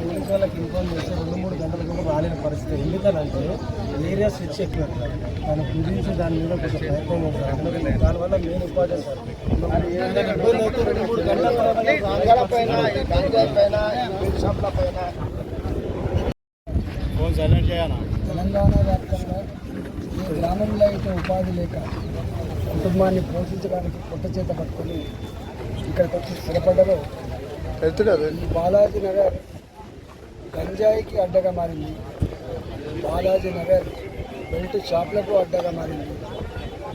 Police వాళ్ళకి inform చేస్తే 2-3 గంటల కూడా రాలేని పరిస్థితి. ఎందుకనంటే ఏరియా స్విచ్ ఎక్కువ దాని గురించి దాని మీద కొంచెం ప్రయత్నం చేస్తారు. దానివల్ల మెయిన్ ఇంపార్టెంట్ సార్. ఇబ్బంది అయితే 2-3 గంటల తెలంగాణ వ్యాప్తంగా ఈ గ్రామంలో అయితే ఉపాధి లేక కుటుంబాన్ని పోషించడానికి కొత్త చేత పట్టుకొని ఇక్కడికి వచ్చి స్థిరపడ్డారో ఈ బాలాజీ నగర్ గంజాయికి అడ్డగా మారింది. బాలాజీ నగర్ బెల్ట్ షాప్లకు అడ్డగా మారింది.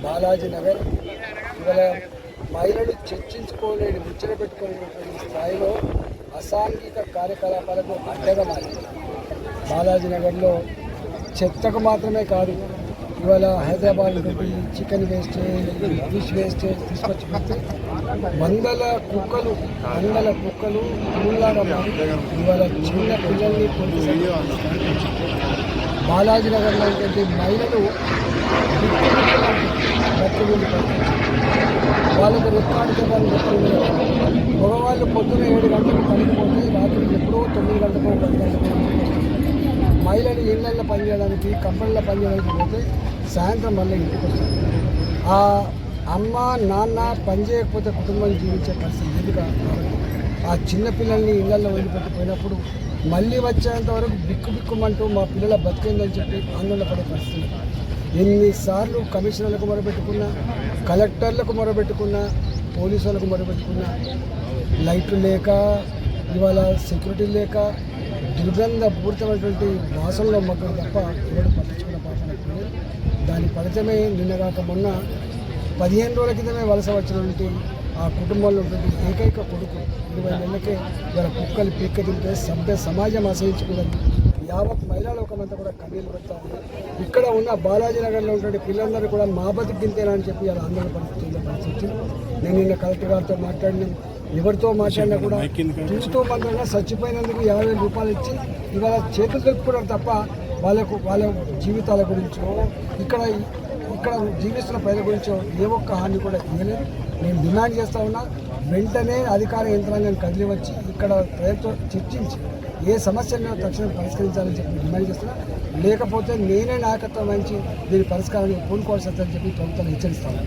బాలాజీ నగర్ ఇవాళ మహిళలు చర్చించుకోలేని ముచ్చట పెట్టుకునేటువంటి స్థాయిలో అసాంఘిక కార్యకలాపాలకు అడ్డగా మారింది. బాలాజీ నగర్లో చెత్తకు మాత్రమే కాదు, ఇవాళ హైదరాబాద్ నుండి చికెన్ వేస్టేజ్, ఫిష్ వేస్టేజ్ తీసుకొచ్చి పెడితే వందల కుక్కలు పుల్లాగా ఇవాళ చిన్న పిల్లల్ని బాలాజీ నగర్లో ఏంటంటే మహిళలు వాళ్ళకు రికార్డు చెప్పాలని చెప్తున్నారు. మగవాళ్ళు పొద్దున 7 గంటలకు పనికిపోతే రాత్రి ఎప్పుడో 9 గంటలకు 10 గంటలకు. మహిళలు ఇళ్లలో పనిచేయడానికి, కంపెనీలో పనిచేయడానికి పోతే సాయంత్రం మళ్ళీ ఇంటికి వస్తారు. ఆ అమ్మ నాన్న పని చేయకపోతే కుటుంబం జీవించే పరిస్థితి ఎదుగా. ఆ చిన్నపిల్లల్ని ఇళ్లలో వదిలిపెట్టిపోయినప్పుడు మళ్ళీ వచ్చేంత వరకు బిక్కుమంటూ మా పిల్లల బతికిందని చెప్పి ఆందోళన పడే పరిస్థితి. ఎన్నిసార్లు కమిషనర్లకు మొరబెట్టుకున్నా, కలెక్టర్లకు మొరబెట్టుకున్నా, పోలీసులకు మొరబెట్టుకున్నా లైట్లు లేక, ఇవాళ సెక్యూరిటీ లేక, దుర్గంధపూరితమైనటువంటి వాసనలో మగ్గడు తప్ప ఎవరు పట్టించుకున్న పాపనప్పుడు. దాని ఫలితమే నిన్నగాక మొన్న 15 రోజుల క్రితమే వలస వచ్చినటువంటి ఆ కుటుంబంలో ఉన్నటువంటి ఏకైక కొడుకు 20 నెలలకే ఇవాళ కుక్కలు పీక్క తింటే సభ్య సమాజం ఆశ్రయించుకున్నది. యావత్ మహిళా లోకమంతా కూడా కన్నీళ్ళు పెడతా ఉంది. ఇక్కడ ఉన్న బాలాజీ నగర్లో ఉన్నటువంటి పిల్లలందరూ కూడా మా బతికి గింతేనా అని చెప్పి అలా ఆందోళన పరిస్థితి. నేను నిన్న కలెక్టర్ గారితో మాట్లాడినాను. ఎవరితో మాట్లాడినా కూడా చూస్తూ మంత్రంగా చచ్చిపోయినందుకు 50,000 రూపాయలు ఇచ్చి ఇవాళ చేతులు తెలుపుకున్నారు తప్ప వాళ్ళ జీవితాల గురించో ఇక్కడ జీవిస్తున్న ప్రజల గురించో ఏ ఒక్క హాని కూడా ఇవ్వలేదు. నేను డిమాండ్ చేస్తూ ఉన్నా, వెంటనే అధికార యంత్రాంగాన్ని కదిలి వచ్చి ఇక్కడ ప్రజలతో చర్చించి ఏ సమస్యలను తక్షణం పరిష్కరించాలని చెప్పి డిమాండ్ చేస్తున్నా. లేకపోతే నేనే నాయకత్వం వహించి దీని పరిష్కారానికి పూనుకోవాల్సి వస్తుందని చెప్పి ప్రభుత్వాన్ని హెచ్చరిస్తాను.